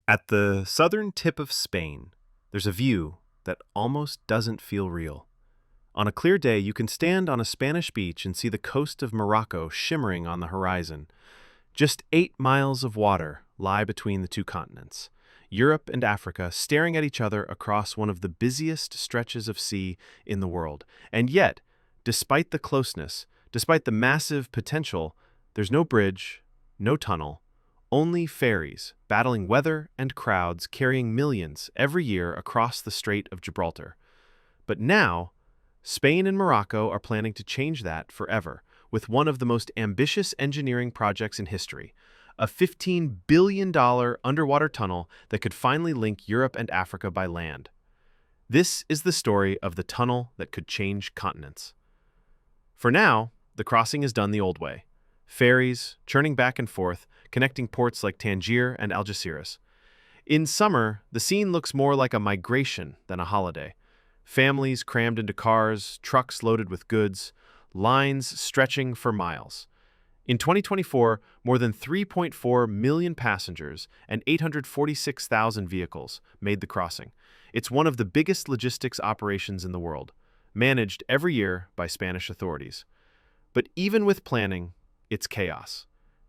At the southern tip of Spain, there's a view that almost doesn't feel real. On a clear day, you can stand on a Spanish beach and see the coast of Morocco shimmering on the horizon. Just 8 miles of water lie between the two continents, Europe and Africa staring at each other across one of the busiest stretches of sea in the world. And yet, despite the closeness, despite the massive potential, there's no bridge, no tunnel, only ferries battling weather and crowds carrying millions every year across the Strait of Gibraltar. But now, Spain and Morocco are planning to change that forever with one of the most ambitious engineering projects in history, a $15 billion underwater tunnel that could finally link Europe and Africa by land. This is the story of the tunnel that could change continents. For now, the crossing is done the old way. Ferries, churning back and forth, connecting ports like Tangier and Algeciras. In summer, the scene looks more like a migration than a holiday. Families crammed into cars, trucks loaded with goods, lines stretching for miles. In 2024, more than 3.4 million passengers and 846,000 vehicles made the crossing. It's one of the biggest logistics operations in the world, managed every year by Spanish authorities. But even with planning, it's chaos.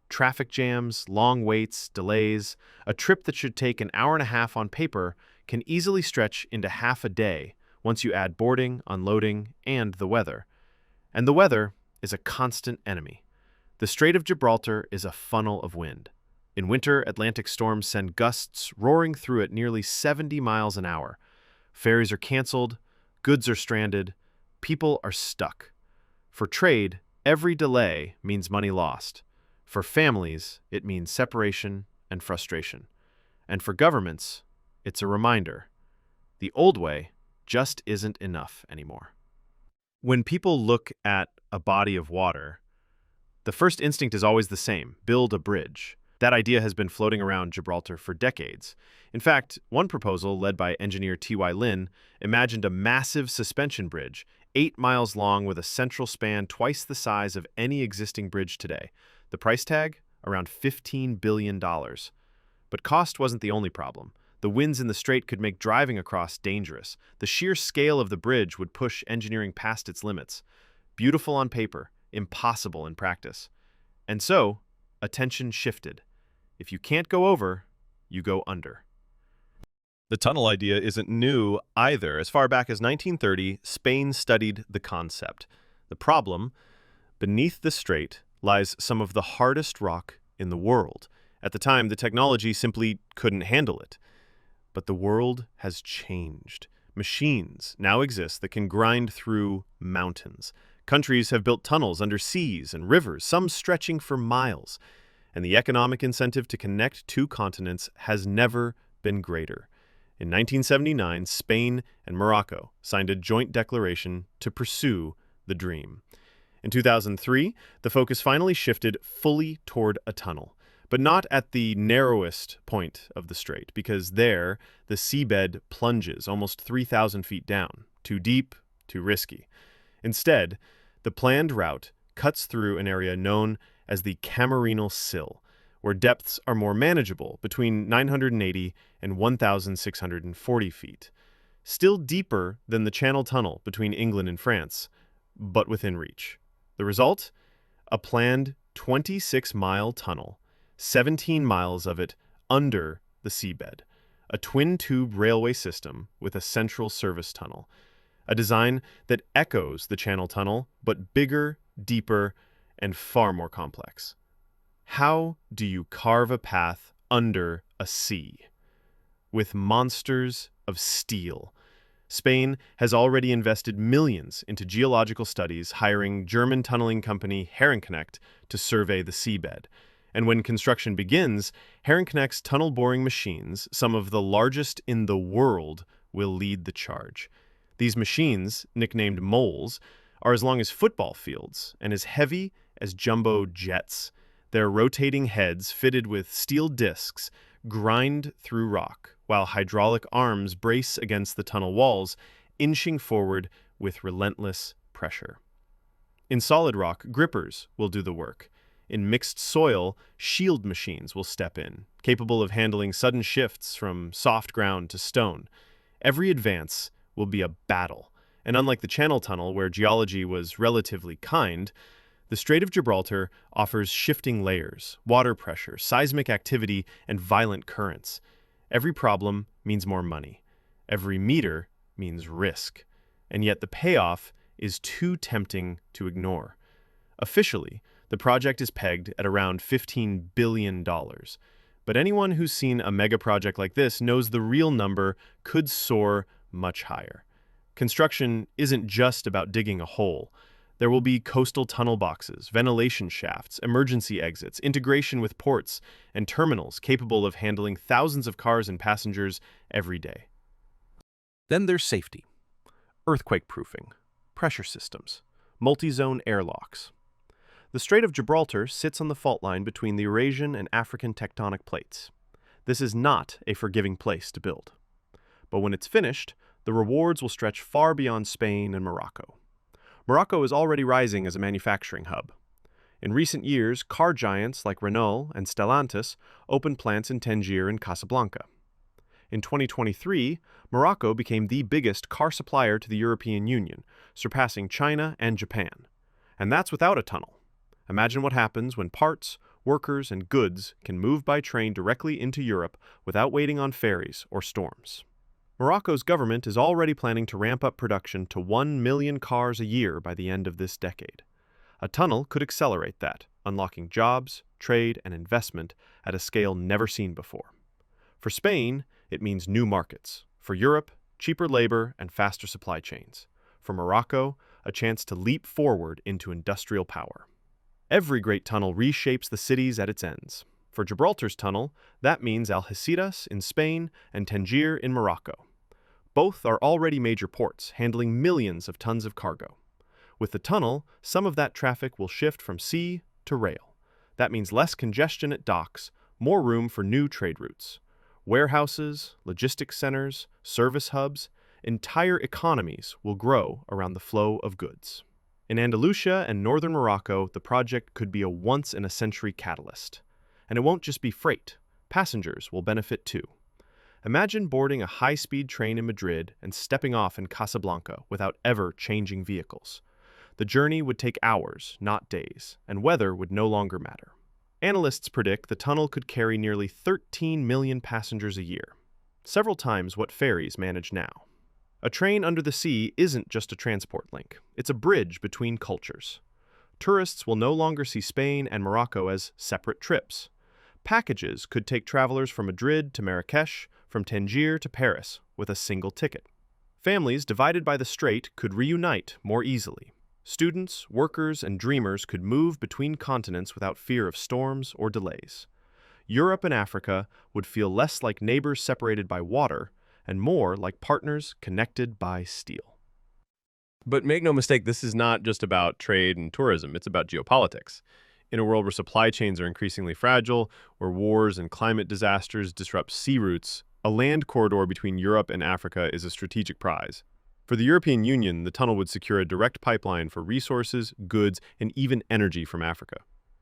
Traffic jams, long waits, delays. A trip that should take an hour and a half on paper can easily stretch into half a day once you add boarding, unloading, and the weather. And the weather is a constant enemy. The Strait of Gibraltar is a funnel of wind. In winter, Atlantic storms send gusts roaring through at nearly 70 miles an hour. Ferries are canceled, goods are stranded, people are stuck. For trade, every delay means money lost. For families, it means separation and frustration. And for governments, it's a reminder. The old way just isn't enough anymore. When people look at a body of water, the first instinct is always the same: build a bridge. That idea has been floating around Gibraltar for decades. In fact, one proposal led by engineer T.Y. Lin imagined a massive suspension bridge, 8 miles long with a central span twice the size of any existing bridge today. The price tag? Around $15 billion. But cost wasn't the only problem. The winds in the strait could make driving across dangerous. The sheer scale of the bridge would push engineering past its limits. Beautiful on paper, impossible in practice. And so, attention shifted. If you can't go over, you go under. The tunnel idea isn't new either. As far back as 1930, Spain studied the concept. The problem, beneath the strait lies some of the hardest rock in the world. At the time, the technology simply couldn't handle it. But the world has changed. Machines now exist that can grind through mountains. Countries have built tunnels under seas and rivers, some stretching for miles. And the economic incentive to connect two continents has never been greater. In 1979, Spain and Morocco signed a joint declaration to pursue the dream. In 2003, the focus finally shifted fully toward a tunnel, but not at the narrowest point of the strait, because there, the seabed plunges almost 3,000 feet down. Too deep, too risky. Instead, the planned route cuts through an area known as the Camarínal Sill, where depths are more manageable, between 980 and 1,640 feet. Still deeper than the Channel Tunnel between England and France, but within reach. The result? A planned 26-mile tunnel, 17 miles of it under the seabed. A twin-tube railway system with a central service tunnel. A design that echoes the Channel Tunnel, but bigger, deeper, and far more complex. How do you carve a path under a sea? With monsters of steel. Spain has already invested millions into geological studies, hiring German tunneling company Herrenknecht to survey the seabed. And when construction begins, Herrenknecht's tunnel boring machines, some of the largest in the world, will lead the charge. These machines, nicknamed moles, are as long as football fields and as heavy as jumbo jets. Their rotating heads, fitted with steel discs, grind through rock, while hydraulic arms brace against the tunnel walls, inching forward with relentless pressure. In solid rock, grippers will do the work. In mixed soil, shield machines will step in, capable of handling sudden shifts from soft ground to stone. Every advance will be a battle, and unlike the Channel Tunnel, where geology was relatively kind, the Strait of Gibraltar offers shifting layers, water pressure, seismic activity, and violent currents. Every problem means more money. Every meter means risk. And yet the payoff is too tempting to ignore. Officially, the project is pegged at around $15 billion. But anyone who's seen a mega project like this knows the real number could soar much higher. Construction isn't just about digging a hole. There will be coastal tunnel boxes, ventilation shafts, emergency exits, integration with ports, and terminals capable of handling thousands of cars and passengers every day. Then there's safety. Earthquake proofing, pressure systems, multi-zone airlocks. The Strait of Gibraltar sits on the fault line between the Eurasian and African tectonic plates. This is not a forgiving place to build. But when it's finished, the rewards will stretch far beyond Spain and Morocco. Morocco is already rising as a manufacturing hub. In recent years, car giants like Renault and Stellantis opened plants in Tangier and Casablanca. In 2023, Morocco became the biggest car supplier to the European Union, surpassing China and Japan. And that's without a tunnel. Imagine what happens when parts, workers, and goods can move by train directly into Europe without waiting on ferries or storms. Morocco's government is already planning to ramp up production to 1 million cars a year by the end of this decade. A tunnel could accelerate that, unlocking jobs, trade, and investment at a scale never seen before. For Spain, it means new markets. For Europe, cheaper labor and faster supply chains. For Morocco, a chance to leap forward into industrial power. Every great tunnel reshapes the cities at its ends. For Gibraltar's tunnel, that means Algeciras in Spain and Tangier in Morocco. Both are already major ports, handling millions of tons of cargo. With the tunnel, some of that traffic will shift from sea to rail. That means less congestion at docks, more room for new trade routes. Warehouses, logistics centers, service hubs, entire economies will grow around the flow of goods. In Andalusia and northern Morocco, the project could be a once-in-a-century catalyst. And it won't just be freight. Passengers will benefit too. Imagine boarding a high-speed train in Madrid and stepping off in Casablanca without ever changing vehicles. The journey would take hours, not days, and weather would no longer matter. Analysts predict the tunnel could carry nearly 13 million passengers a year, several times what ferries manage now. A train under the sea isn't just a transport link, it's a bridge between cultures. Tourists will no longer see Spain and Morocco as separate trips. Packages could take travelers from Madrid to Marrakesh, from Tangier to Paris, with a single ticket. Families divided by the strait could reunite more easily. Students, workers, and dreamers could move between continents without fear of storms or delays. Europe and Africa would feel less like neighbors separated by water and more like partners connected by steel. But make no mistake, this is not just about trade and tourism, it's about geopolitics. In a world where supply chains are increasingly fragile, where wars and climate disasters disrupt sea routes, a land corridor between Europe and Africa is a strategic prize. For the European Union, the tunnel would secure a direct pipeline for resources, goods, and even energy from Africa.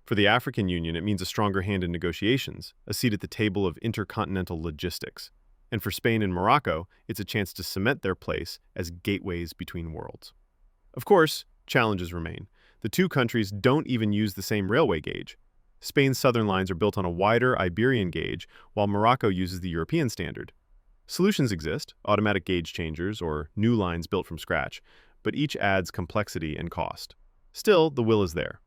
For the African Union, it means a stronger hand in negotiations, a seat at the table of intercontinental logistics. And for Spain and Morocco, it's a chance to cement their place as gateways between worlds. Of course, challenges remain. The two countries don't even use the same railway gauge. Spain's southern lines are built on a wider Iberian gauge, while Morocco uses the European standard. Solutions exist, automatic gauge changers or new lines built from scratch, but each adds complexity and cost. Still, the will is there.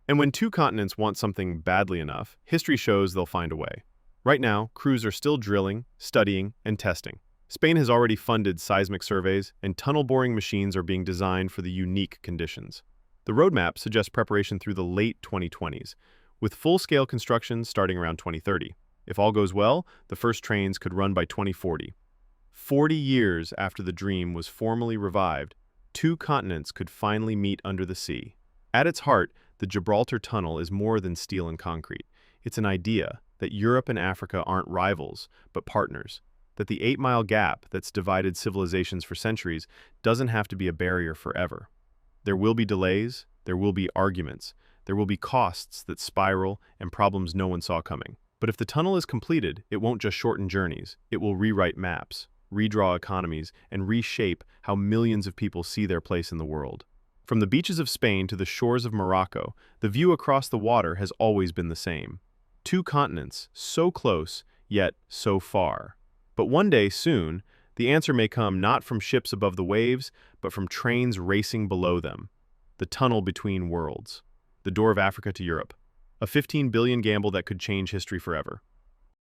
And when two continents want something badly enough, history shows they'll find a way. Right now, crews are still drilling, studying, and testing. Spain has already funded seismic surveys, and tunnel boring machines are being designed for the unique conditions. The roadmap suggests preparation through the late 2020s, with full-scale construction starting around 2030. If all goes well, the first trains could run by 2040. 40 years after the dream was formally revived, two continents could finally meet under the sea. At its heart, the Gibraltar Tunnel is more than steel and concrete. It's an idea that Europe and Africa aren't rivals, but partners. That the 8-mile gap that's divided civilizations for centuries doesn't have to be a barrier forever. There will be delays, there will be arguments, There will be costs that spiral and problems no one saw coming. But if the tunnel is completed, it won't just shorten journeys. It will rewrite maps, redraw economies, and reshape how millions of people see their place in the world. From the beaches of Spain to the shores of Morocco, the view across the water has always been the same. Two continents, so close, yet so far. But one day, soon, the answer may come not from ships above the waves, but from trains racing below them. The tunnel between worlds. The door of Africa to Europe. A 15 billion gamble that could change history forever.